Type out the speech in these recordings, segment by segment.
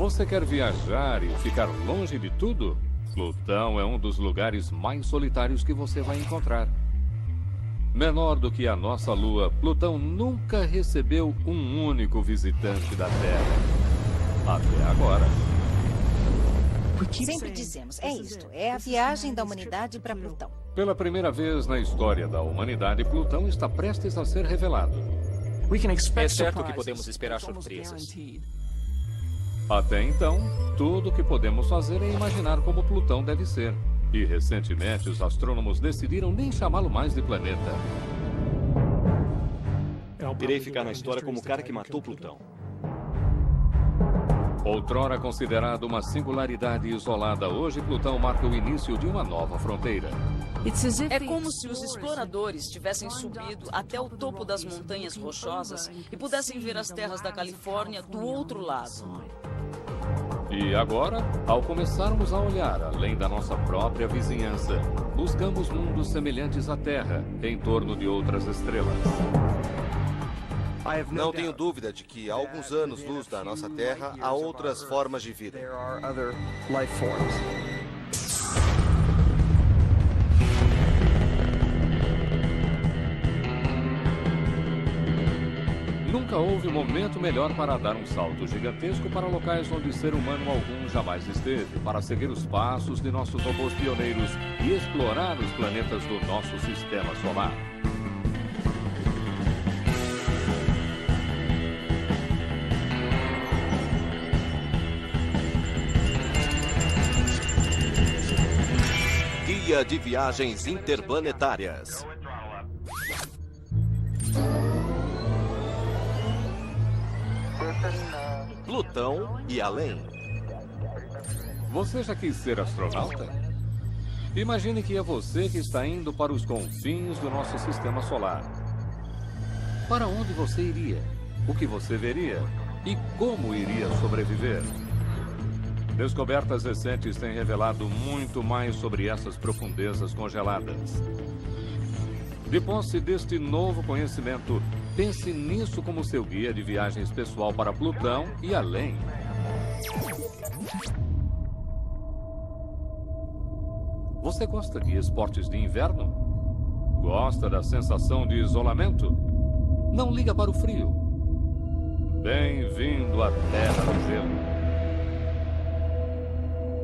Você quer viajar e ficar longe de tudo? Plutão é um dos lugares mais solitários que você vai encontrar. Menor do que a nossa Lua, Plutão nunca recebeu um único visitante da Terra. Até agora. Sempre dizemos, é isto, é a viagem da humanidade para Plutão. Pela primeira vez na história da humanidade, Plutão está prestes a ser revelado. É certo que podemos esperar surpresas. Até então, tudo o que podemos fazer é imaginar como Plutão deve ser. E recentemente os astrônomos decidiram nem chamá-lo mais de planeta. Irei ficar na história como o cara que matou Plutão. Outrora considerado uma singularidade isolada, hoje Plutão marca o início de uma nova fronteira. É como se os exploradores tivessem subido até o topo das montanhas rochosas e pudessem ver as terras da Califórnia do outro lado. E agora, ao começarmos a olhar além da nossa própria vizinhança, buscamos mundos semelhantes à Terra, em torno de outras estrelas. Não tenho dúvida de que a alguns anos-luz da nossa Terra há outras formas de vida. Nunca houve momento melhor para dar um salto gigantesco para locais onde ser humano algum jamais esteve, para seguir os passos de nossos robôs pioneiros e explorar os planetas do nosso sistema solar. Guia de Viagens Interplanetárias. Plutão e além. Você já quis ser astronauta? Imagine que é você que está indo para os confins do nosso sistema solar. Para onde você iria? O que você veria? E como iria sobreviver? Descobertas recentes têm revelado muito mais sobre essas profundezas congeladas. De posse deste novo conhecimento, pense nisso como seu guia de viagens pessoal para Plutão e além. Você gosta de esportes de inverno? Gosta da sensação de isolamento? Não liga para o frio. Bem-vindo à Terra do Gelo.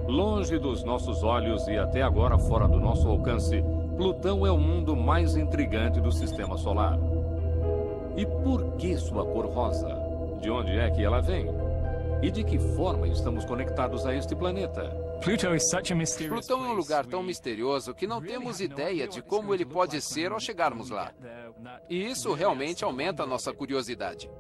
Longe dos nossos olhos e até agora fora do nosso alcance, Plutão é o mundo mais intrigante do sistema solar. E por que sua cor rosa? De onde é que ela vem? E de que forma estamos conectados a este planeta? Plutão é um lugar tão misterioso que não temos ideia de como ele pode ser ao chegarmos lá. E isso realmente aumenta a nossa curiosidade.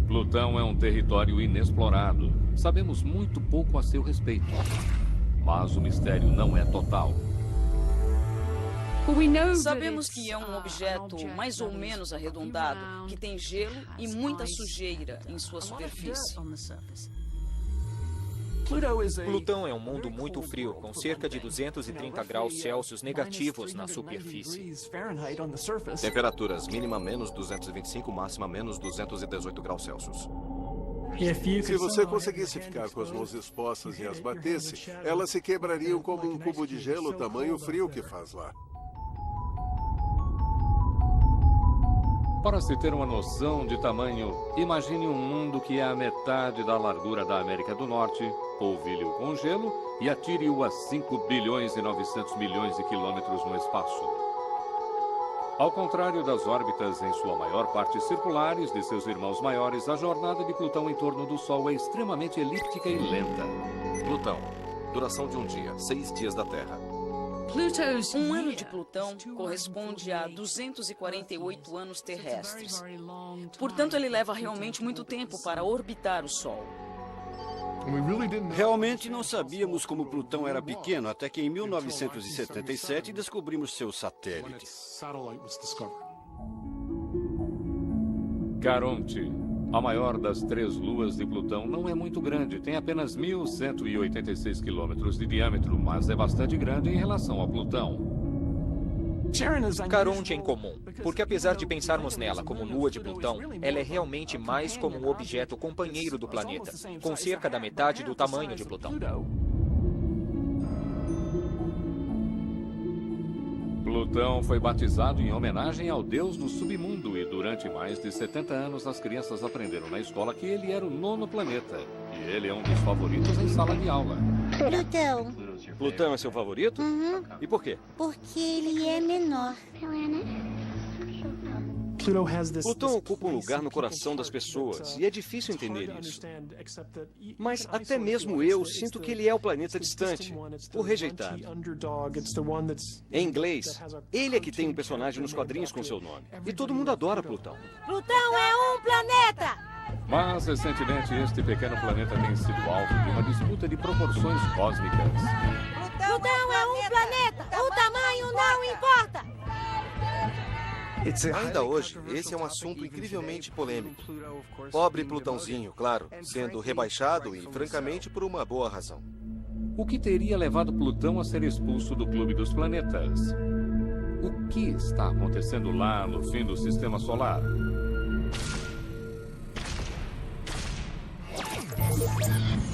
Plutão é um território inexplorado. Sabemos muito pouco a seu respeito. Mas o mistério não é total. Sabemos que é um objeto mais ou menos arredondado, que tem gelo e muita sujeira em sua superfície. Plutão é um mundo muito frio, com cerca de 230 graus Celsius negativos na superfície. Temperaturas mínima menos 225, máxima menos 218 graus Celsius. Se você conseguisse ficar com as mãos expostas e as batesse, elas se quebrariam como um cubo de gelo tamanho frio que faz lá. Para se ter uma noção de tamanho, imagine um mundo que é a metade da largura da América do Norte, polvilhe-o com gelo e atire-o a 5 bilhões e 900 milhões de quilômetros no espaço. Ao contrário das órbitas, em sua maior parte circulares, de seus irmãos maiores, a jornada de Plutão em torno do Sol é extremamente elíptica e lenta. Plutão. Duração de um dia, 6 dias da Terra. Um ano de Plutão corresponde a 248 anos terrestres. Portanto, ele leva realmente muito tempo para orbitar o Sol. Realmente não sabíamos como Plutão era pequeno até que em 1977 descobrimos seu satélite. Caronte, a maior das 3 luas de Plutão, não é muito grande, tem apenas 1.186 quilômetros de diâmetro, mas é bastante grande em relação a Plutão. Caronte é incomum, porque apesar de pensarmos nela como lua de Plutão, ela é realmente mais como um objeto companheiro do planeta, com cerca da metade do tamanho de Plutão. Plutão foi batizado em homenagem ao deus do submundo e durante mais de 70 anos as crianças aprenderam na escola que ele era o 9º planeta. E ele é um dos favoritos em sala de aula. Plutão. Plutão é seu favorito? E por quê? Porque ele é menor. Plutão ocupa um lugar no coração das pessoas e é difícil entender isso. Mas até mesmo eu sinto que ele é o planeta distante, o rejeitado. Em inglês, ele é que tem um personagem nos quadrinhos com seu nome. E todo mundo adora Plutão. Plutão é um planeta! Mas, recentemente, este pequeno planeta tem sido alvo de uma disputa de proporções cósmicas. Plutão é um planeta! O tamanho não importa! Ainda hoje, esse é um assunto incrivelmente polêmico. Pobre Plutãozinho, claro, sendo rebaixado e, francamente, por uma boa razão. O que teria levado Plutão a ser expulso do Clube dos Planetas? O que está acontecendo lá no fim do Sistema Solar?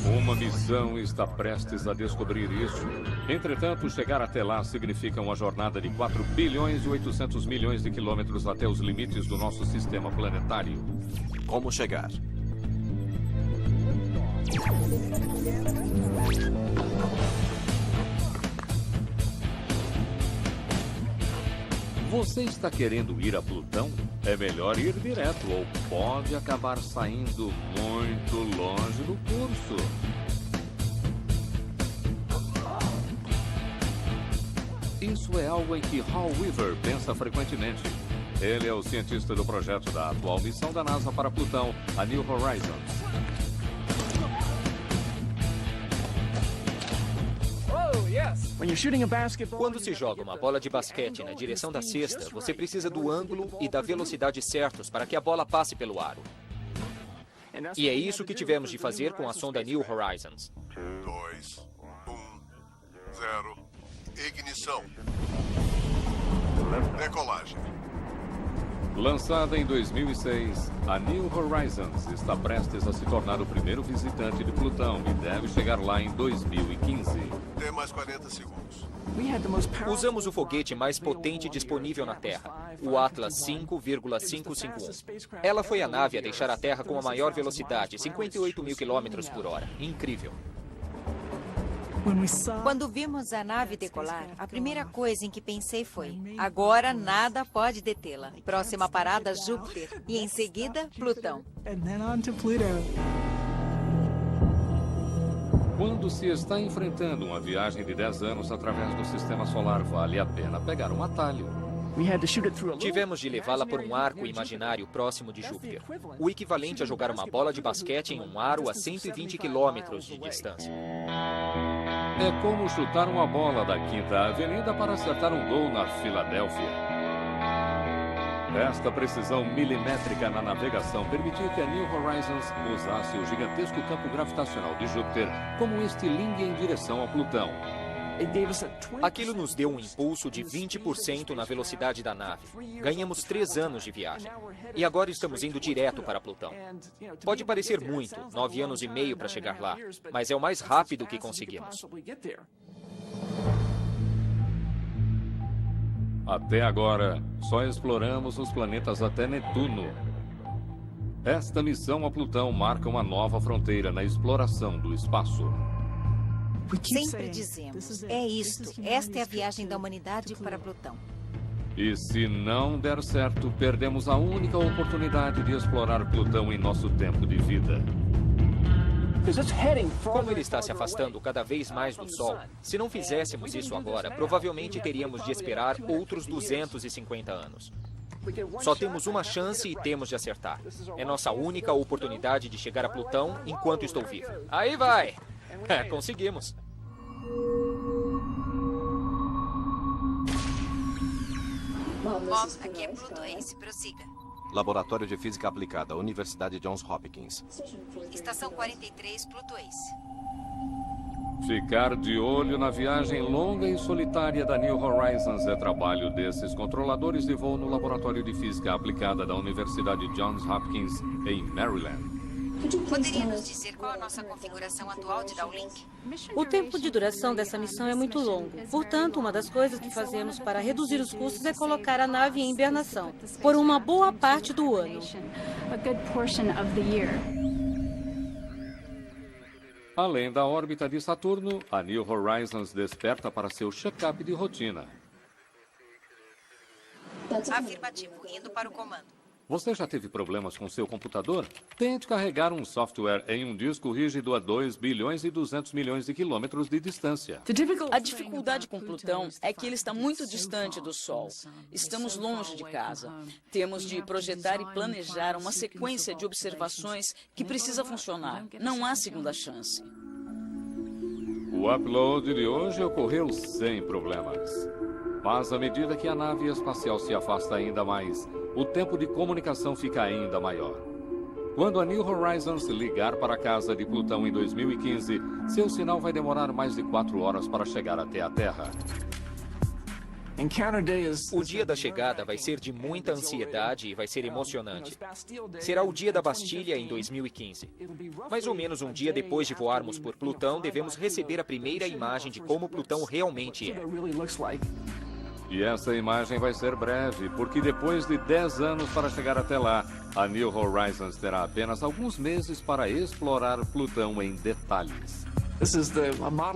Uma missão está prestes a descobrir isso. Entretanto, chegar até lá significa uma jornada de 4 bilhões e 800 milhões de quilômetros até os limites do nosso sistema planetário. Como chegar? Você está querendo ir a Plutão? É melhor ir direto ou pode acabar saindo muito longe do curso. Isso é algo em que Hal Weaver pensa frequentemente. Ele é o cientista do projeto da atual missão da NASA para Plutão, a New Horizons. Quando se joga uma bola de basquete na direção da cesta, você precisa do ângulo e da velocidade certos para que a bola passe pelo aro. E é isso que tivemos de fazer com a sonda New Horizons. 2, 1, 0. Ignição. Decolagem. Lançada em 2006, a New Horizons está prestes a se tornar o primeiro visitante de Plutão e deve chegar lá em 2015. Tem mais 40 segundos. Usamos o foguete mais potente disponível na Terra, o Atlas 5,551. Ela foi a nave a deixar a Terra com a maior velocidade, 58 mil quilômetros por hora. Incrível. Quando vimos a nave decolar, a primeira coisa em que pensei foi: agora nada pode detê-la. Próxima parada, Júpiter. E em seguida, Plutão. Quando se está enfrentando uma viagem de 10 anos através do Sistema Solar, vale a pena pegar um atalho. Tivemos de levá-la por um arco imaginário próximo de Júpiter, o equivalente a jogar uma bola de basquete em um aro a 120 quilômetros de distância. É como chutar uma bola da 5ª Avenida para acertar um gol na Filadélfia. Esta precisão milimétrica na navegação permitiu que a New Horizons usasse o gigantesco campo gravitacional de Júpiter como um estilingue em direção a Plutão. Aquilo nos deu um impulso de 20% na velocidade da nave. Ganhamos 3 anos de viagem. E agora estamos indo direto para Plutão. Pode parecer muito, 9 anos e meio para chegar lá, mas é o mais rápido que conseguimos. Até agora, só exploramos os planetas até Netuno. Esta missão a Plutão marca uma nova fronteira na exploração do espaço. Sempre dizemos, é isto, esta é a viagem da humanidade para Plutão. E se não der certo, perdemos a única oportunidade de explorar Plutão em nosso tempo de vida. Como ele está se afastando cada vez mais do Sol, se não fizéssemos isso agora, provavelmente teríamos de esperar outros 250 anos. Só temos uma chance e temos de acertar. É nossa única oportunidade de chegar a Plutão enquanto estou vivo. Aí vai! Conseguimos. Bob, aqui é Plutoense, prossiga. Laboratório de Física Aplicada, Universidade Johns Hopkins. Estação 43, Plutoense. Ficar de olho na viagem longa e solitária da New Horizons é trabalho desses controladores de voo no Laboratório de Física Aplicada da Universidade Johns Hopkins, em Maryland. Poderia nos dizer qual a nossa configuração atual de downlink? O tempo de duração dessa missão é muito longo. Portanto, uma das coisas que fazemos para reduzir os custos é colocar a nave em hibernação por uma boa parte do ano. Além da órbita de Saturno, a New Horizons desperta para seu check-up de rotina. Afirmativo, indo para o comando. Você já teve problemas com seu computador? Tente carregar um software em um disco rígido a 2 bilhões e 200 milhões de quilômetros de distância. A dificuldade com Plutão é que ele está muito distante do Sol. Estamos longe de casa. Temos de projetar e planejar uma sequência de observações que precisa funcionar. Não há segunda chance. O upload de hoje ocorreu sem problemas. Mas à medida que a nave espacial se afasta ainda mais, o tempo de comunicação fica ainda maior. Quando a New Horizons ligar para a casa de Plutão em 2015, seu sinal vai demorar mais de 4 horas para chegar até a Terra. O dia da chegada vai ser de muita ansiedade e vai ser emocionante. Será o dia da Bastilha em 2015. Mais ou menos um dia depois de voarmos por Plutão, devemos receber a primeira imagem de como Plutão realmente é. E essa imagem vai ser breve, porque depois de 10 anos para chegar até lá, a New Horizons terá apenas alguns meses para explorar Plutão em detalhes.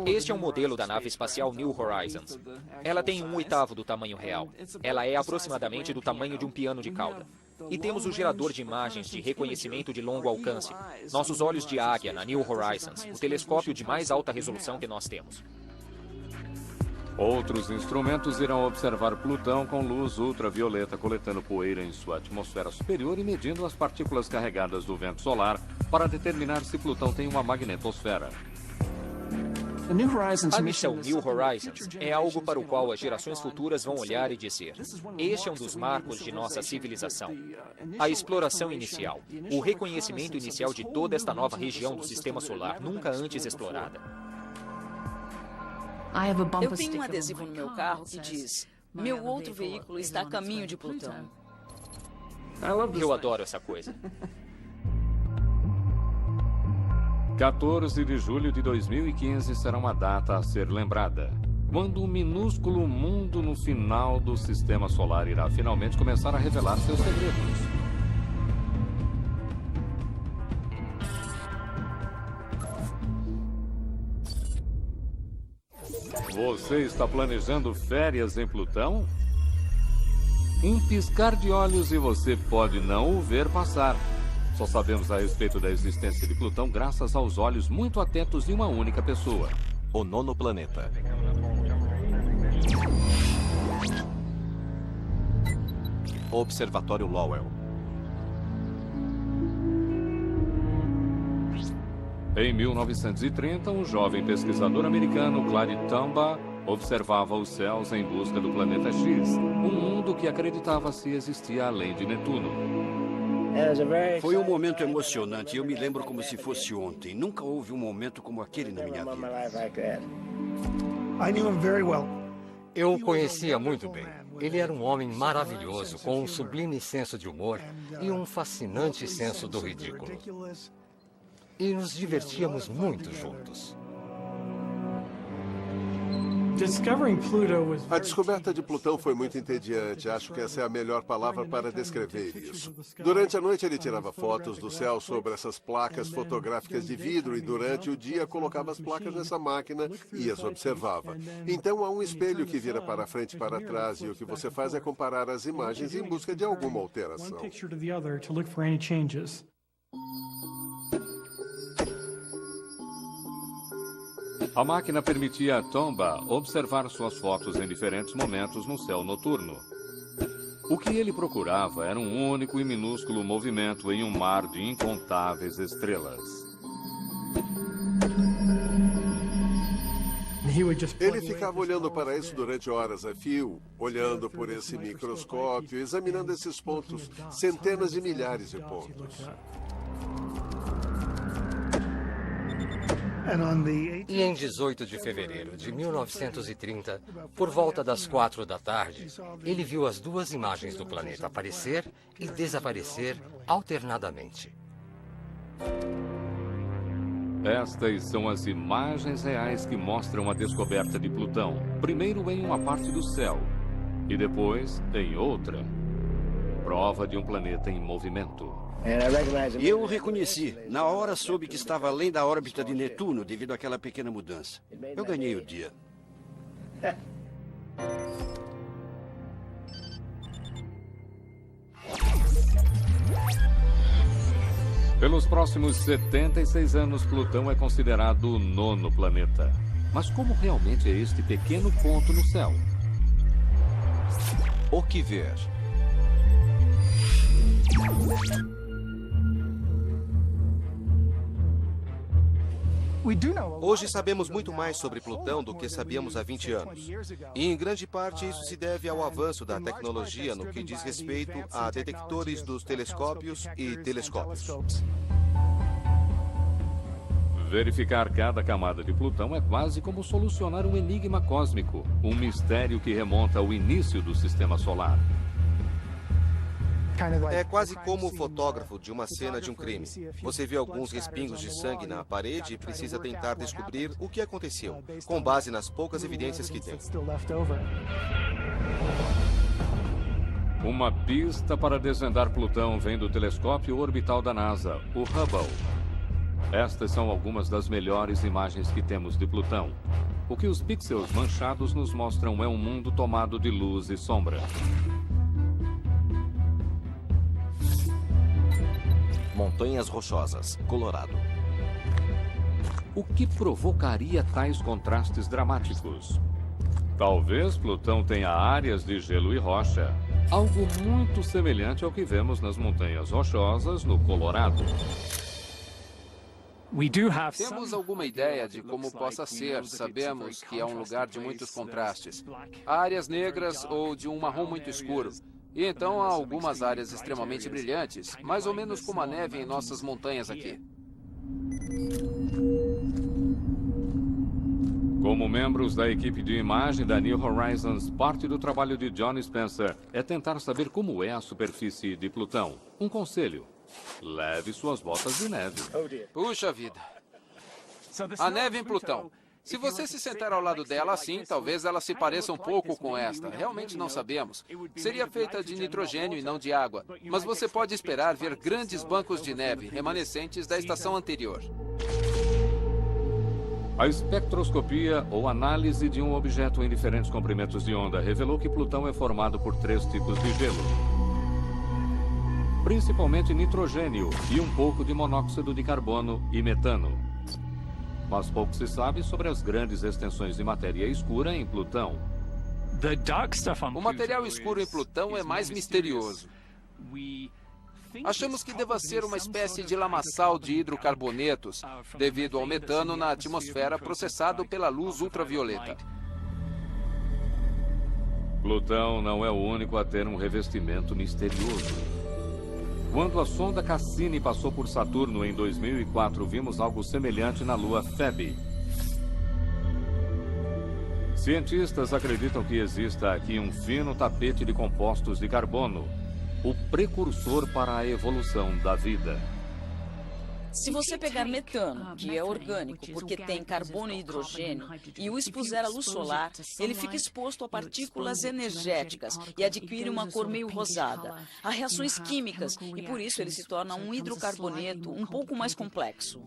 Este é um modelo da nave espacial New Horizons. Ela tem 1/8 do tamanho real. Ela é aproximadamente do tamanho de um piano de cauda. E temos o gerador de imagens de reconhecimento de longo alcance, nossos olhos de águia na New Horizons, o telescópio de mais alta resolução que nós temos. Outros instrumentos irão observar Plutão com luz ultravioleta, coletando poeira em sua atmosfera superior e medindo as partículas carregadas do vento solar para determinar se Plutão tem uma magnetosfera. A missão New Horizons é algo para o qual as gerações futuras vão olhar e dizer: este é um dos marcos de nossa civilização. A exploração inicial, o reconhecimento inicial de toda esta nova região do sistema solar, nunca antes explorada. Eu tenho um adesivo no meu carro que diz: meu outro veículo está a caminho de Plutão. Eu adoro essa coisa. 14 de julho de 2015 será uma data a ser lembrada, quando um minúsculo mundo no final do sistema solar irá finalmente começar a revelar seus segredos. Você está planejando férias em Plutão? Um piscar de olhos e você pode não o ver passar. Só sabemos a respeito da existência de Plutão graças aos olhos muito atentos de uma única pessoa. O 9º planeta. Observatório Lowell. Em 1930, um jovem pesquisador americano, Clyde Tombaugh, observava os céus em busca do planeta X, um mundo que acreditava-se existia além de Netuno. Foi um momento emocionante. Eu me lembro como se fosse ontem. Nunca houve um momento como aquele na minha vida. Eu o conhecia muito bem. Ele era um homem maravilhoso, com um sublime senso de humor e um fascinante senso do ridículo. E nos divertíamos muito juntos. A descoberta de Plutão foi muito entediante. Acho que essa é a melhor palavra para descrever isso. Durante a noite ele tirava fotos do céu sobre essas placas fotográficas de vidro e durante o dia colocava as placas nessa máquina e as observava. Então há um espelho que vira para frente e para trás e o que você faz é comparar as imagens em busca de alguma alteração. A máquina permitia a Tombaugh observar suas fotos em diferentes momentos no céu noturno. O que ele procurava era um único e minúsculo movimento em um mar de incontáveis estrelas. Ele ficava olhando para isso durante horas a fio, olhando por esse microscópio, examinando esses pontos, centenas de milhares de pontos. E em 18 de fevereiro de 1930, por volta das 4 da tarde, ele viu as duas imagens do planeta aparecer e desaparecer alternadamente. Estas são as imagens reais que mostram a descoberta de Plutão, primeiro em uma parte do céu e depois em outra. Prova de um planeta em movimento. Eu o reconheci. Na hora soube que estava além da órbita de Netuno devido àquela pequena mudança. Eu ganhei o dia. Pelos próximos 76 anos, Plutão é considerado o 9º planeta. Mas como realmente é este pequeno ponto no céu? O que ver? Hoje sabemos muito mais sobre Plutão do que sabíamos há 20 anos. E em grande parte isso se deve ao avanço da tecnologia no que diz respeito a detectores dos telescópios e telescópios. Verificar cada camada de Plutão é quase como solucionar um enigma cósmico, um mistério que remonta ao início do Sistema Solar. É quase como o fotógrafo de uma cena de um crime. Você vê alguns respingos de sangue na parede e precisa tentar descobrir o que aconteceu, com base nas poucas evidências que tem. Uma pista para desvendar Plutão vem do telescópio orbital da NASA, o Hubble. Estas são algumas das melhores imagens que temos de Plutão. O que os pixels manchados nos mostram é um mundo tomado de luz e sombra. Montanhas Rochosas, Colorado. O que provocaria tais contrastes dramáticos? Talvez Plutão tenha áreas de gelo e rocha, algo muito semelhante ao que vemos nas Montanhas Rochosas, no Colorado. Temos alguma ideia de como possa ser. Sabemos que é um lugar de muitos contrastes. Áreas negras ou de um marrom muito escuro. E então há algumas áreas extremamente brilhantes, mais ou menos como a neve em nossas montanhas aqui. Como membros da equipe de imagem da New Horizons, parte do trabalho de John Spencer é tentar saber como é a superfície de Plutão. Um conselho: leve suas botas de neve. Puxa vida. A neve em Plutão. Se você se sentar ao lado dela assim, talvez ela se pareça um pouco com esta. Realmente não sabemos. Seria feita de nitrogênio e não de água. Mas você pode esperar ver grandes bancos de neve, remanescentes da estação anterior. A espectroscopia, ou análise de um objeto em diferentes comprimentos de onda, revelou que Plutão é formado por 3 tipos de gelo. Principalmente nitrogênio e um pouco de monóxido de carbono e metano. Mas pouco se sabe sobre as grandes extensões de matéria escura em Plutão. O material escuro em Plutão é mais misterioso. Achamos que deva ser uma espécie de lamaçal de hidrocarbonetos, devido ao metano na atmosfera processado pela luz ultravioleta. Plutão não é o único a ter um revestimento misterioso. Quando a sonda Cassini passou por Saturno em 2004, vimos algo semelhante na lua Phoebe. Cientistas acreditam que exista aqui um fino tapete de compostos de carbono, o precursor para a evolução da vida. Se você pegar metano, que é orgânico porque tem carbono e hidrogênio, e o expuser à luz solar, ele fica exposto a partículas energéticas e adquire uma cor meio rosada. Há reações químicas e por isso ele se torna um hidrocarboneto um pouco mais complexo.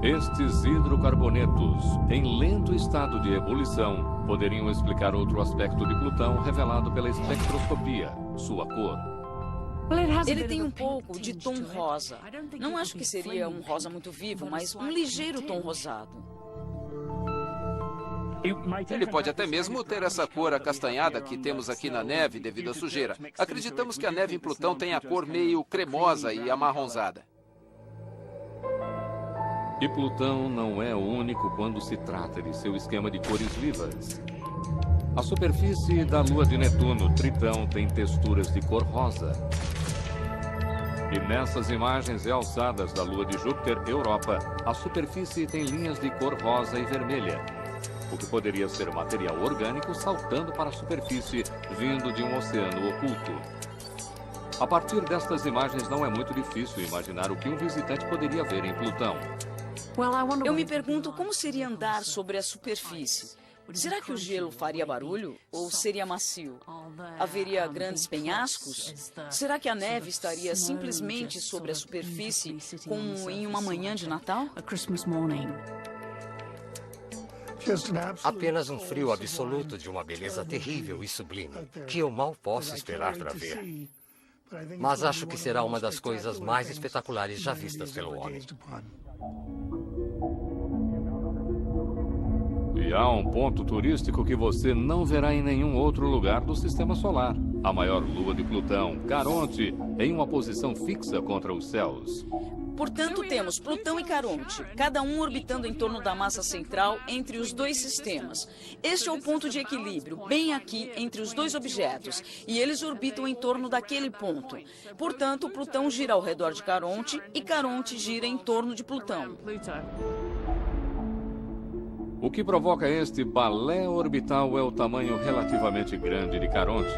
Estes hidrocarbonetos, em lento estado de ebulição, poderiam explicar outro aspecto de Plutão revelado pela espectroscopia, sua cor. Ele tem um pouco de tom rosa. Não acho que seria um rosa muito vivo, mas um ligeiro tom rosado. Ele pode até mesmo ter essa cor acastanhada que temos aqui na neve devido à sujeira. Acreditamos que a neve em Plutão tem a cor meio cremosa e amarronzada. E Plutão não é único quando se trata de seu esquema de cores vivas. A superfície da lua de Netuno, Tritão, tem texturas de cor rosa. E nessas imagens realçadas da lua de Júpiter, Europa, a superfície tem linhas de cor rosa e vermelha, o que poderia ser material orgânico saltando para a superfície, vindo de um oceano oculto. A partir destas imagens, não é muito difícil imaginar o que um visitante poderia ver em Plutão. Eu me pergunto como seria andar sobre a superfície. Será que o gelo faria barulho ou seria macio? Haveria grandes penhascos? Será que a neve estaria simplesmente sobre a superfície, como em uma manhã de Natal? Apenas um frio absoluto de uma beleza terrível e sublime, que eu mal posso esperar para ver. Mas acho que será uma das coisas mais espetaculares já vistas pelo homem. E há um ponto turístico que você não verá em nenhum outro lugar do Sistema Solar. A maior lua de Plutão, Caronte, em uma posição fixa contra os céus. Portanto, temos Plutão e Caronte, cada um orbitando em torno da massa central entre os dois sistemas. Este é o ponto de equilíbrio, bem aqui entre os dois objetos, e eles orbitam em torno daquele ponto. Portanto, Plutão gira ao redor de Caronte e Caronte gira em torno de Plutão. O que provoca este balé orbital é o tamanho relativamente grande de Caronte.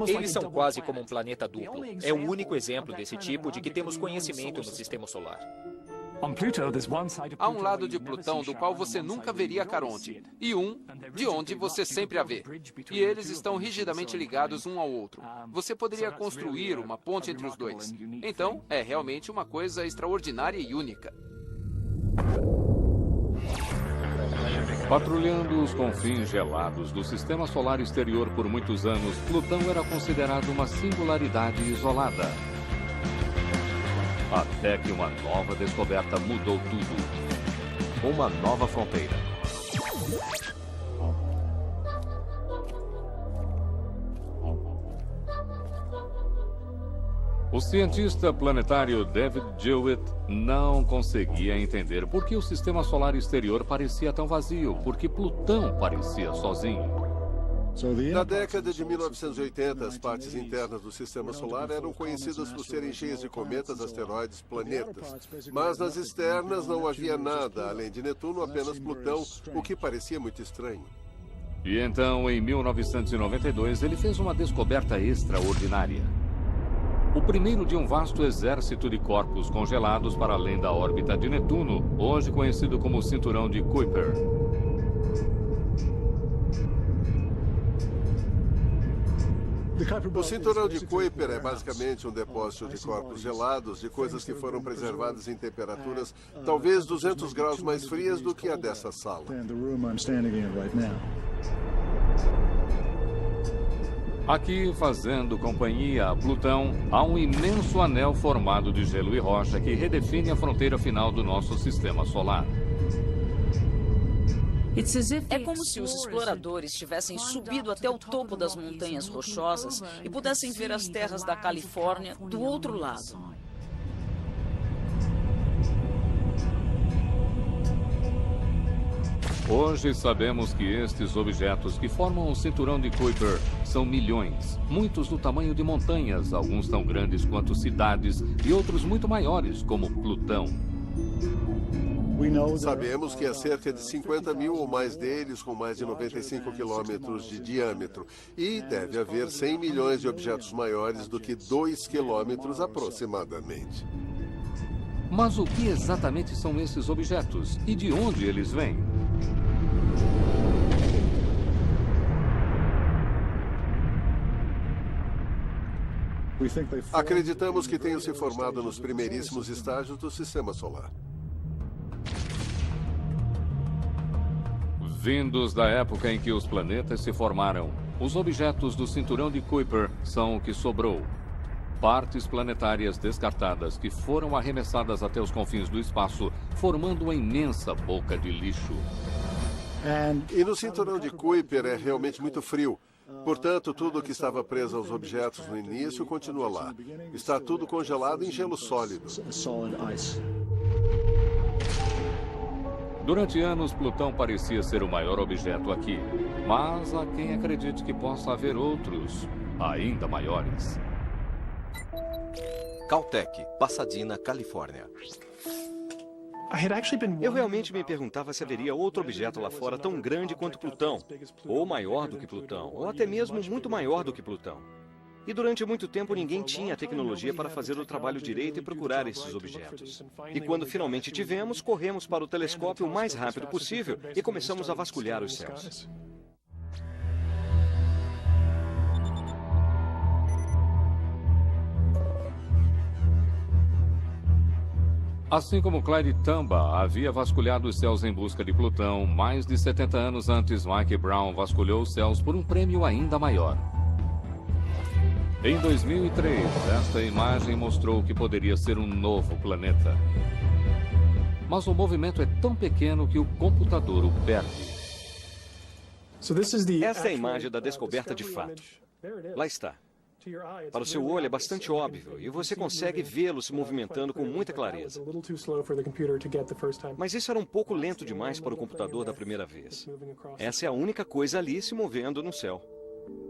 Eles são quase como um planeta duplo. É o único exemplo desse tipo de que temos conhecimento no Sistema Solar. Há um lado de Plutão do qual você nunca veria Caronte, e um de onde você sempre a vê. E eles estão rigidamente ligados um ao outro. Você poderia construir uma ponte entre os dois. Então, é realmente uma coisa extraordinária e única. Patrulhando os confins gelados do Sistema Solar exterior por muitos anos, Plutão era considerado uma singularidade isolada. Até que uma nova descoberta mudou tudo. Uma nova fronteira. O cientista planetário David Jewitt não conseguia entender por que o Sistema Solar exterior parecia tão vazio, porque Plutão parecia sozinho. Na década de 1980, as partes internas do Sistema Solar eram conhecidas por serem cheias de cometas, asteroides, planetas. Mas nas externas não havia nada, além de Netuno, apenas Plutão, o que parecia muito estranho. E então, em 1992, ele fez uma descoberta extraordinária. O primeiro de um vasto exército de corpos congelados para além da órbita de Netuno, hoje conhecido como Cinturão de Kuiper. O Cinturão de Kuiper é basicamente um depósito de corpos gelados, de coisas que foram preservadas em temperaturas talvez 200 graus mais frias do que a dessa sala. Aqui, fazendo companhia a Plutão, há um imenso anel formado de gelo e rocha que redefine a fronteira final do nosso Sistema Solar. É como se os exploradores tivessem subido até o topo das montanhas rochosas e pudessem ver as terras da Califórnia do outro lado. Hoje sabemos que estes objetos que formam o Cinturão de Kuiper são milhões, muitos do tamanho de montanhas, alguns tão grandes quanto cidades e outros muito maiores, como Plutão. Sabemos que há cerca de 50 mil ou mais deles com mais de 95 quilômetros de diâmetro. E deve haver 100 milhões de objetos maiores do que 2 quilômetros aproximadamente. Mas o que exatamente são esses objetos e de onde eles vêm? Acreditamos que tenham se formado nos primeiríssimos estágios do Sistema Solar. Vindos da época em que os planetas se formaram, os objetos do Cinturão de Kuiper são o que sobrou. Partes planetárias descartadas que foram arremessadas até os confins do espaço, formando uma imensa boca de lixo. E no Cinturão de Kuiper é realmente muito frio. Portanto, tudo que estava preso aos objetos no início continua lá. Está tudo congelado em gelo sólido. Durante anos, Plutão parecia ser o maior objeto aqui. Mas há quem acredite que possa haver outros, ainda maiores. Caltech, Pasadena, Califórnia. Eu realmente me perguntava se haveria outro objeto lá fora tão grande quanto Plutão, ou maior do que Plutão, ou até mesmo muito maior do que Plutão. E durante muito tempo ninguém tinha a tecnologia para fazer o trabalho direito e procurar esses objetos. E quando finalmente tivemos, corremos para o telescópio o mais rápido possível e começamos a vasculhar os céus. Assim como Clyde Tombaugh havia vasculhado os céus em busca de Plutão, mais de 70 anos antes, Mike Brown vasculhou os céus por um prêmio ainda maior. Em 2003, esta imagem mostrou que poderia ser um novo planeta. Mas o movimento é tão pequeno que o computador o perde. Esta é a imagem da descoberta de fato. Lá está. Para o seu olho é bastante óbvio e você consegue vê-lo se movimentando com muita clareza. Mas isso era um pouco lento demais para o computador da primeira vez. Essa é a única coisa ali se movendo no céu.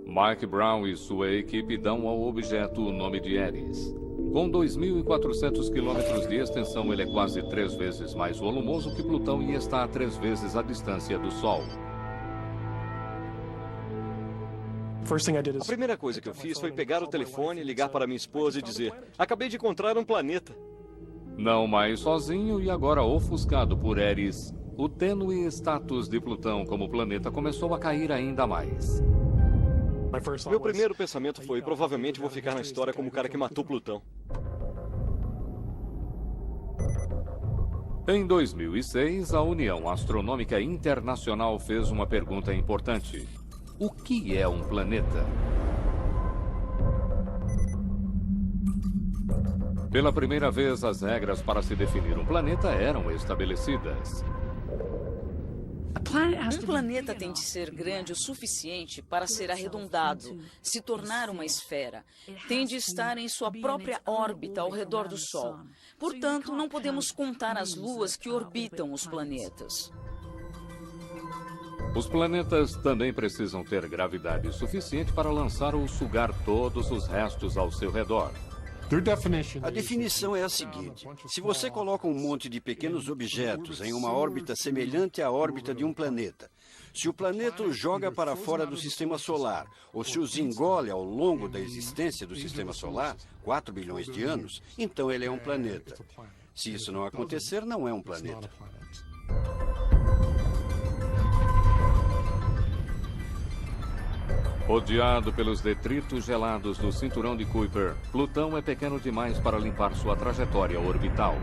Mike Brown e sua equipe dão ao objeto o nome de Eris. Com 2.400 quilômetros de extensão, ele é quase 3 vezes mais volumoso que Plutão e está a 3 vezes a distância do Sol. A primeira coisa que eu fiz foi pegar o telefone, ligar para minha esposa e dizer: acabei de encontrar um planeta. Não mais sozinho e agora ofuscado por Eris, o tênue status de Plutão como planeta começou a cair ainda mais. Meu primeiro pensamento foi: provavelmente vou ficar na história como o cara que matou Plutão. Em 2006, a União Astronômica Internacional fez uma pergunta importante. O que é um planeta? Pela primeira vez, as regras para se definir um planeta eram estabelecidas. Um planeta tem de ser grande o suficiente para ser arredondado, se tornar uma esfera. Tem de estar em sua própria órbita ao redor do Sol. Portanto, não podemos contar as luas que orbitam os planetas. Os planetas também precisam ter gravidade suficiente para lançar ou sugar todos os restos ao seu redor. A definição é a seguinte: se você coloca um monte de pequenos objetos em uma órbita semelhante à órbita de um planeta, se o planeta os joga para fora do sistema solar, ou se os engole ao longo da existência do sistema solar, 4 bilhões de anos, então ele é um planeta. Se isso não acontecer, não é um planeta. Rodeado pelos detritos gelados do cinturão de Kuiper, Plutão é pequeno demais para limpar sua trajetória orbital.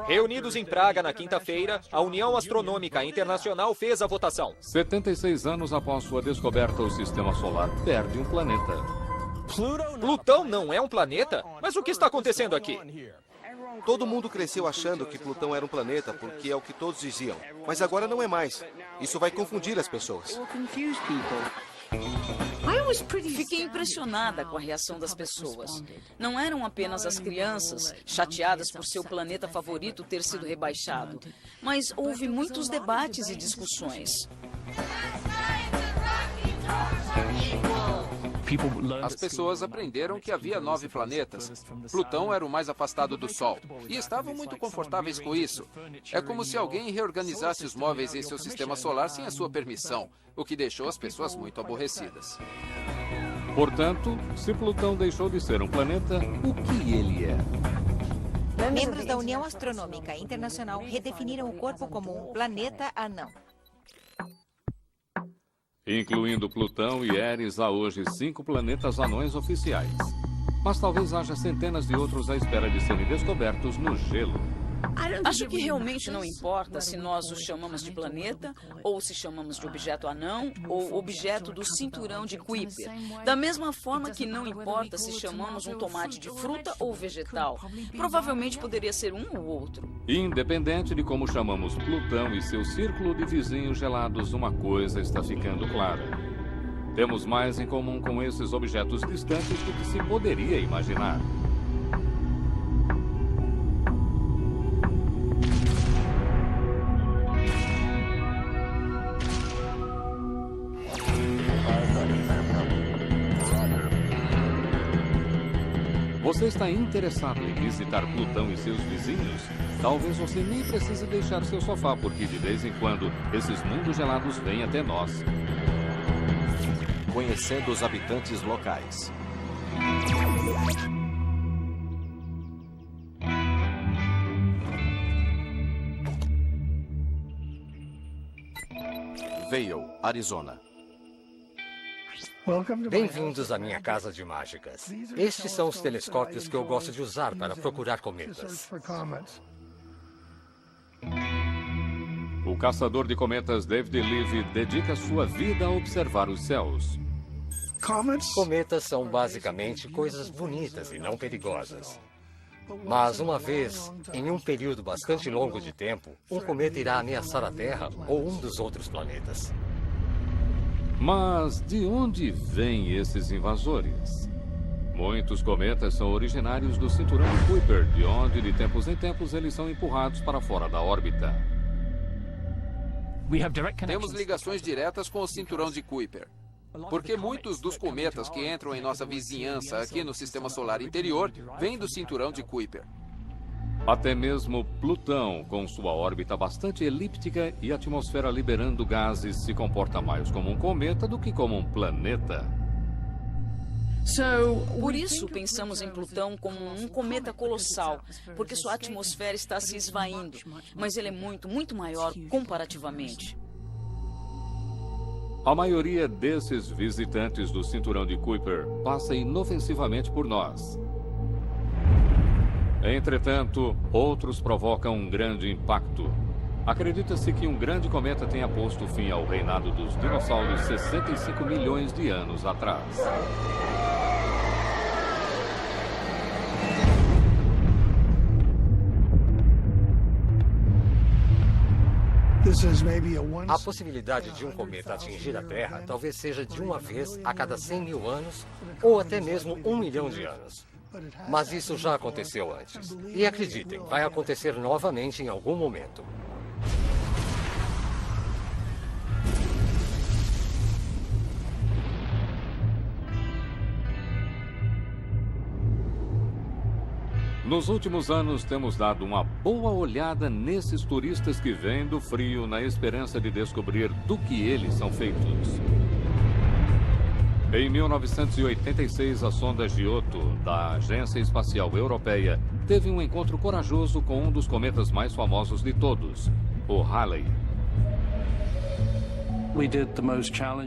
Reunidos em Praga na quinta-feira, a União Astronômica Internacional fez a votação. 76 anos após sua descoberta, o Sistema Solar perde um planeta. Plutão não é um planeta? Mas o que está acontecendo aqui? Todo mundo cresceu achando que Plutão era um planeta, porque é o que todos diziam. Mas agora não é mais. Isso vai confundir as pessoas. Fiquei impressionada com a reação das pessoas. Não eram apenas as crianças, chateadas por seu planeta favorito ter sido rebaixado, mas houve muitos debates e discussões. As pessoas aprenderam que havia 9 planetas. Plutão era o mais afastado do Sol. E estavam muito confortáveis com isso. É como se alguém reorganizasse os móveis em seu sistema solar sem a sua permissão, o que deixou as pessoas muito aborrecidas. Portanto, se Plutão deixou de ser um planeta, o que ele é? Membros da União Astronômica Internacional redefiniram o corpo como um planeta anão. Incluindo Plutão e Eris, há hoje 5 planetas anões oficiais. Mas talvez haja centenas de outros à espera de serem descobertos no gelo. Acho que realmente não importa se nós os chamamos de planeta, ou se chamamos de objeto anão, ou objeto do cinturão de Kuiper. Da mesma forma que não importa se chamamos um tomate de fruta ou vegetal. Provavelmente poderia ser um ou outro. Independente de como chamamos Plutão e seu círculo de vizinhos gelados, uma coisa está ficando clara. Temos mais em comum com esses objetos distantes do que se poderia imaginar. Você está interessado em visitar Plutão e seus vizinhos? Talvez você nem precise deixar seu sofá, porque de vez em quando esses mundos gelados vêm até nós. Conhecendo os habitantes locais. Vail, Arizona. Bem-vindos à minha casa de mágicas. Estes são os telescópios que eu gosto de usar para procurar cometas. O caçador de cometas David Levy dedica sua vida a observar os céus. Cometas são basicamente coisas bonitas e não perigosas. Mas uma vez, em um período bastante longo de tempo, um cometa irá ameaçar a Terra ou um dos outros planetas. Mas de onde vêm esses invasores? Muitos cometas são originários do cinturão de Kuiper, de onde, de tempos em tempos, eles são empurrados para fora da órbita. Temos ligações diretas com o cinturão de Kuiper. Porque muitos dos cometas que entram em nossa vizinhança aqui no Sistema Solar Interior vêm do cinturão de Kuiper. Até mesmo Plutão, com sua órbita bastante elíptica e atmosfera liberando gases, se comporta mais como um cometa do que como um planeta. Por isso, pensamos em Plutão como um cometa colossal, porque sua atmosfera está se esvaindo, mas ele é muito, muito maior comparativamente. A maioria desses visitantes do cinturão de Kuiper passa inofensivamente por nós. Entretanto, outros provocam um grande impacto. Acredita-se que um grande cometa tenha posto fim ao reinado dos dinossauros 65 milhões de anos atrás. A possibilidade de um cometa atingir a Terra talvez seja de uma vez a cada 100 mil anos ou até mesmo 1 milhão de anos. Mas isso já aconteceu antes. E acreditem, vai acontecer novamente em algum momento. Nos últimos anos, temos dado uma boa olhada nesses turistas que vêm do frio na esperança de descobrir do que eles são feitos. Em 1986, a sonda Giotto, da Agência Espacial Europeia, teve um encontro corajoso com um dos cometas mais famosos de todos, o Halley.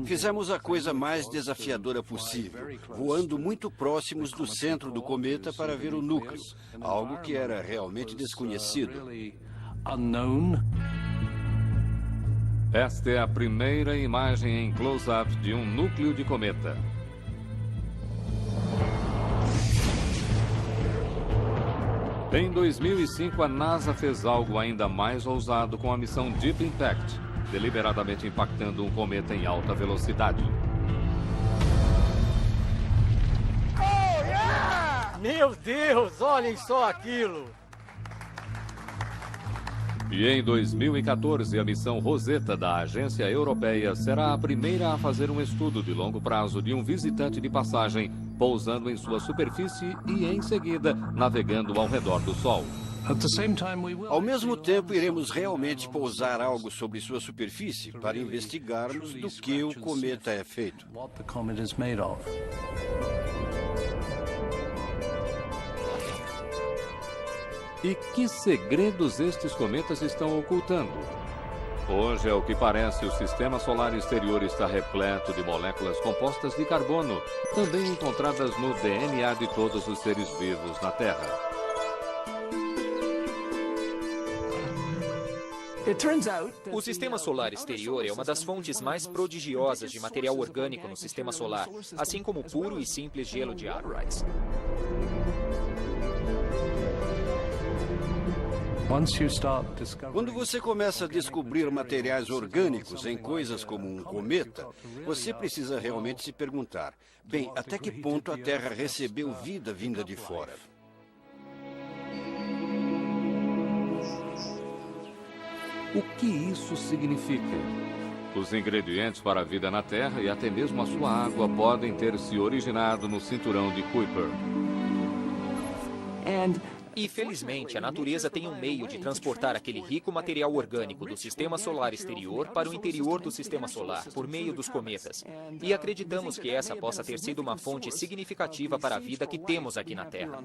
Fizemos a coisa mais desafiadora possível, voando muito próximos do centro do cometa para ver o núcleo, algo que era realmente desconhecido. Esta é a primeira imagem em close-up de um núcleo de cometa. Em 2005, a NASA fez algo ainda mais ousado com a missão Deep Impact, deliberadamente impactando um cometa em alta velocidade. Meu Deus, olhem só aquilo! E em 2014, a missão Rosetta da Agência Europeia será a primeira a fazer um estudo de longo prazo de um visitante de passagem pousando em sua superfície e, em seguida, navegando ao redor do Sol. Ao mesmo tempo, iremos realmente pousar algo sobre sua superfície para investigarmos do que o cometa é feito. E que segredos estes cometas estão ocultando? Hoje, ao que parece, o sistema solar exterior está repleto de moléculas compostas de carbono, também encontradas no DNA de todos os seres vivos na Terra. O sistema solar exterior é uma das fontes mais prodigiosas de material orgânico no sistema solar, assim como o puro e simples gelo de Arrais. Quando você começa a descobrir materiais orgânicos em coisas como um cometa, você precisa realmente se perguntar, bem, até que ponto a Terra recebeu vida vinda de fora? O que isso significa? Os ingredientes para a vida na Terra e até mesmo a sua água podem ter se originado no cinturão de Kuiper. E, felizmente, a natureza tem um meio de transportar aquele rico material orgânico do sistema solar exterior para o interior do sistema solar, por meio dos cometas. E acreditamos que essa possa ter sido uma fonte significativa para a vida que temos aqui na Terra.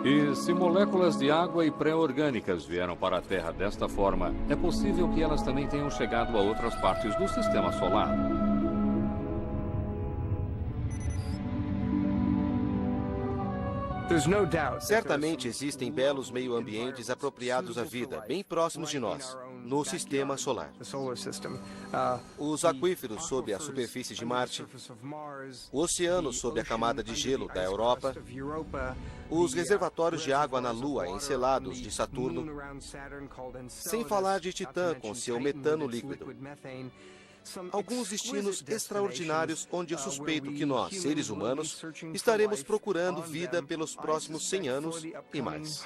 E se moléculas de água e pré-orgânicas vieram para a Terra desta forma, é possível que elas também tenham chegado a outras partes do sistema solar. Certamente existem belos meio-ambientes apropriados à vida, bem próximos de nós, no sistema solar. Os aquíferos sob a superfície de Marte, o oceano sob a camada de gelo da Europa, os reservatórios de água na Lua encelados de Saturno, sem falar de Titã com seu metano líquido. Alguns destinos extraordinários onde eu suspeito que nós, seres humanos, estaremos procurando vida pelos próximos 100 anos e mais.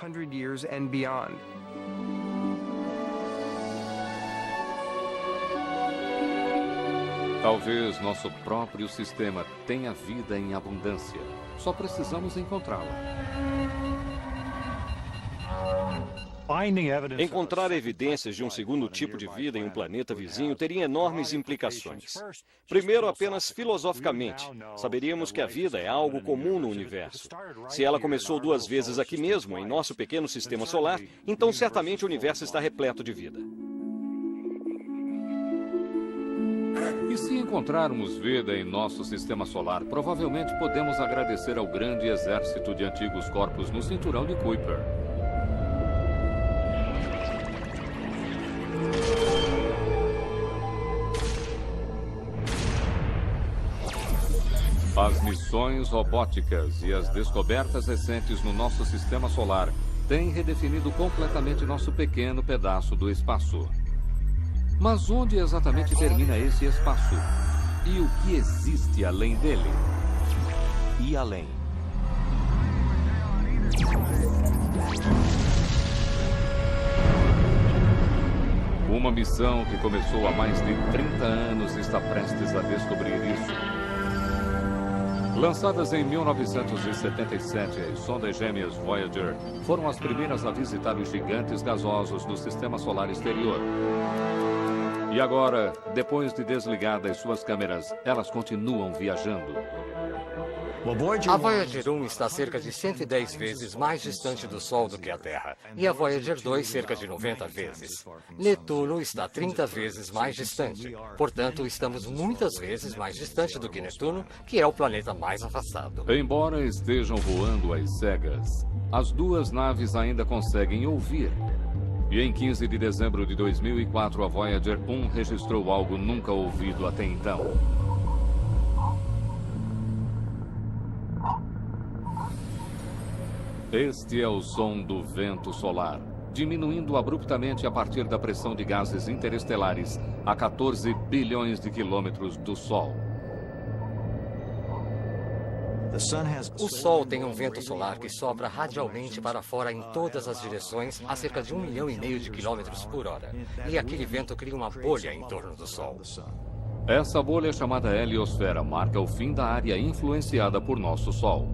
Talvez nosso próprio sistema tenha vida em abundância. Só precisamos encontrá-la. Encontrar evidências de um segundo tipo de vida em um planeta vizinho teria enormes implicações. Primeiro, apenas filosoficamente, saberíamos que a vida é algo comum no universo. Se ela começou 2 vezes aqui mesmo, em nosso pequeno sistema solar, então certamente o universo está repleto de vida. E se encontrarmos vida em nosso sistema solar, provavelmente podemos agradecer ao grande exército de antigos corpos no cinturão de Kuiper. As missões robóticas e as descobertas recentes no nosso sistema solar têm redefinido completamente nosso pequeno pedaço do espaço. Mas onde exatamente termina esse espaço? E o que existe além dele? E além. Uma missão que começou há mais de 30 anos está prestes a descobrir isso. Lançadas em 1977, as sondas gêmeas Voyager foram as primeiras a visitar os gigantes gasosos do sistema solar exterior. E agora, depois de desligadas suas câmeras, elas continuam viajando. A Voyager 1 está cerca de 110 vezes mais distante do Sol do que a Terra, e a Voyager 2 cerca de 90 vezes. Netuno está 30 vezes mais distante. Portanto, estamos muitas vezes mais distante do que Netuno, que é o planeta mais afastado. Embora estejam voando às cegas, as duas naves ainda conseguem ouvir. E em 15 de dezembro de 2004, a Voyager 1 registrou algo nunca ouvido até então. Este é o som do vento solar, diminuindo abruptamente a partir da pressão de gases interestelares a 14 bilhões de quilômetros do Sol. O Sol tem um vento solar que sopra radialmente para fora em todas as direções a cerca de 1,5 milhão de quilômetros por hora. E aquele vento cria uma bolha em torno do Sol. Essa bolha chamada heliosfera marca o fim da área influenciada por nosso Sol.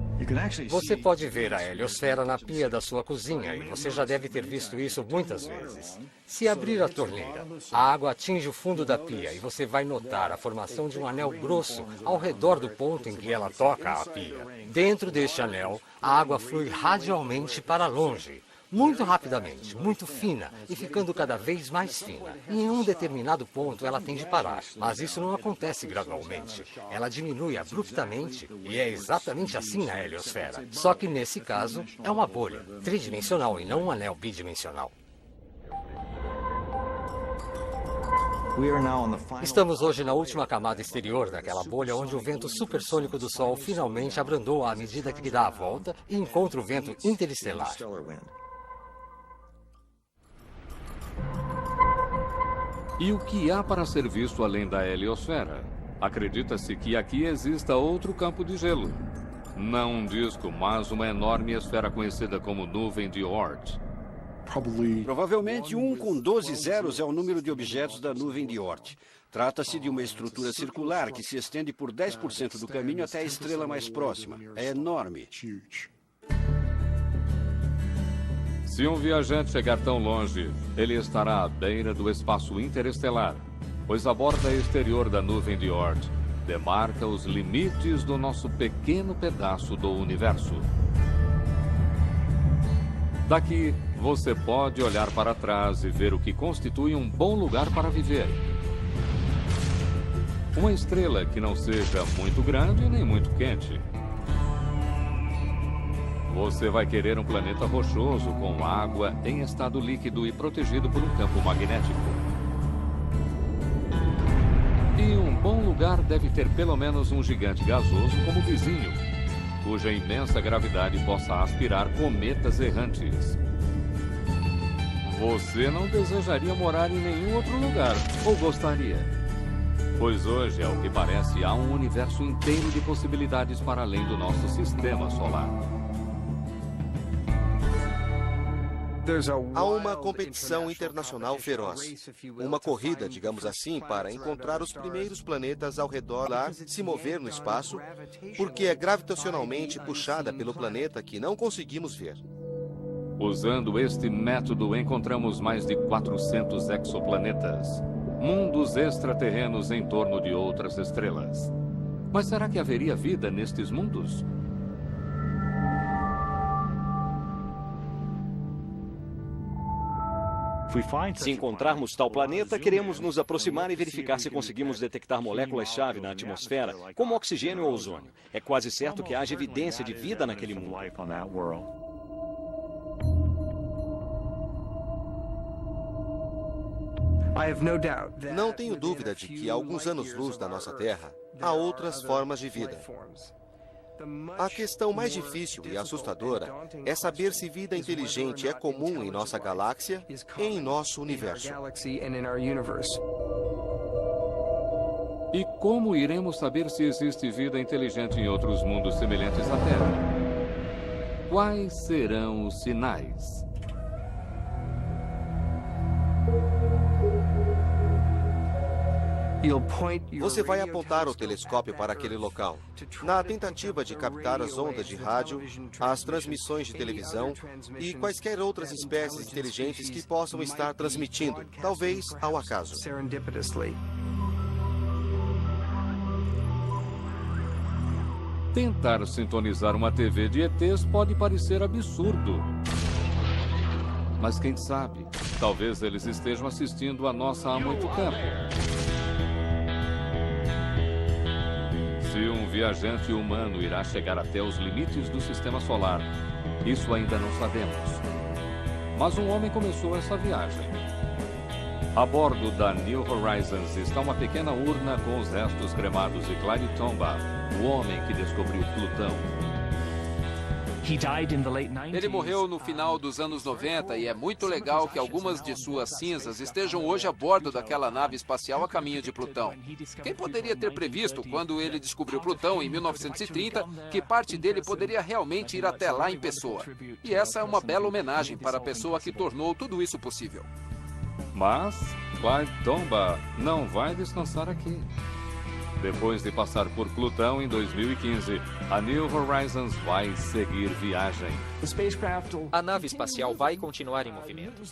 Você pode ver a heliosfera na pia da sua cozinha e você já deve ter visto isso muitas vezes. Se abrir a torneira, a água atinge o fundo da pia e você vai notar a formação de um anel grosso ao redor do ponto em que ela toca a pia. Dentro deste anel, a água flui radialmente para longe. Muito rapidamente, muito fina e ficando cada vez mais fina. E em um determinado ponto ela tem de parar, mas isso não acontece gradualmente. Ela diminui abruptamente e é exatamente assim na heliosfera. Só que nesse caso é uma bolha tridimensional e não um anel bidimensional. Estamos hoje na última camada exterior daquela bolha onde o vento supersônico do Sol finalmente abrandou à medida que ele dá a volta e encontra o vento interestelar. E o que há para ser visto além da heliosfera? Acredita-se que aqui exista outro campo de gelo. Não um disco, mas uma enorme esfera conhecida como nuvem de Oort. Provavelmente 1 com 12 zeros é o número de objetos da nuvem de Oort. Trata-se de uma estrutura circular que se estende por 10% do caminho até a estrela mais próxima. É enorme. Se um viajante chegar tão longe, ele estará à beira do espaço interestelar, pois a borda exterior da nuvem de Oort demarca os limites do nosso pequeno pedaço do universo. Daqui, você pode olhar para trás e ver o que constitui um bom lugar para viver. Uma estrela que não seja muito grande nem muito quente. Você vai querer um planeta rochoso com água em estado líquido e protegido por um campo magnético. E um bom lugar deve ter pelo menos um gigante gasoso como vizinho, cuja imensa gravidade possa aspirar cometas errantes. Você não desejaria morar em nenhum outro lugar, ou gostaria? Pois hoje, ao que parece, há um universo inteiro de possibilidades para além do nosso sistema solar. Há uma competição internacional feroz. Uma corrida, digamos assim, para encontrar os primeiros planetas ao redor lá, se mover no espaço, porque é gravitacionalmente puxada pelo planeta que não conseguimos ver. Usando este método, encontramos mais de 400 exoplanetas, mundos extraterrenos em torno de outras estrelas. Mas será que haveria vida nestes mundos? Se encontrarmos tal planeta, queremos nos aproximar e verificar se conseguimos detectar moléculas-chave na atmosfera, como oxigênio ou ozônio. É quase certo que haja evidência de vida naquele mundo. Não tenho dúvida de que, a alguns anos-luz da nossa Terra, há outras formas de vida. A questão mais difícil e assustadora é saber se vida inteligente é comum em nossa galáxia e em nosso universo. E como iremos saber se existe vida inteligente em outros mundos semelhantes à Terra? Quais serão os sinais? Você vai apontar o telescópio para aquele local, na tentativa de captar as ondas de rádio, as transmissões de televisão e quaisquer outras espécies inteligentes que possam estar transmitindo, talvez ao acaso. Tentar sintonizar uma TV de ETs pode parecer absurdo. Mas quem sabe, talvez eles estejam assistindo a nossa há muito tempo. Se um viajante humano irá chegar até os limites do sistema solar, isso ainda não sabemos. Mas um homem começou essa viagem. A bordo da New Horizons está uma pequena urna com os restos cremados de Clyde Tombaugh, o homem que descobriu Plutão. Ele morreu no final dos anos 90 e é muito legal que algumas de suas cinzas estejam hoje a bordo daquela nave espacial a caminho de Plutão. Quem poderia ter previsto, quando ele descobriu Plutão em 1930, que parte dele poderia realmente ir até lá em pessoa? E essa é uma bela homenagem para a pessoa que tornou tudo isso possível. Mas Clyde Tombaugh não vai descansar aqui. Depois de passar por Plutão em 2015, a New Horizons vai seguir viagem. A nave espacial vai continuar em movimento.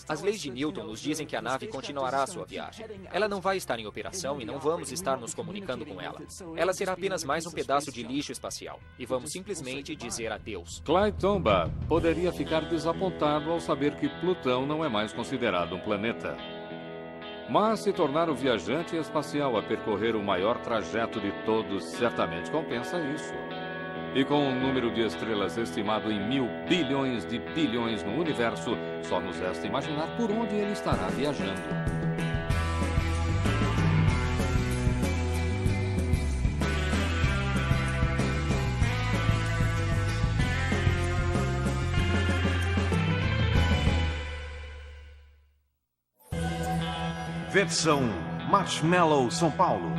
As leis de Newton nos dizem que a nave continuará a sua viagem. Ela não vai estar em operação e não vamos estar nos comunicando com ela. Ela será apenas mais um pedaço de lixo espacial. E vamos simplesmente dizer adeus. Clyde Tombaugh poderia ficar desapontado ao saber que Plutão não é mais considerado um planeta. Mas se tornar o viajante espacial a percorrer o maior trajeto de todos certamente compensa isso. E com um número de estrelas estimado em 1.000 bilhões de bilhões no universo, só nos resta imaginar por onde ele estará viajando. Versão Marshmallow São Paulo.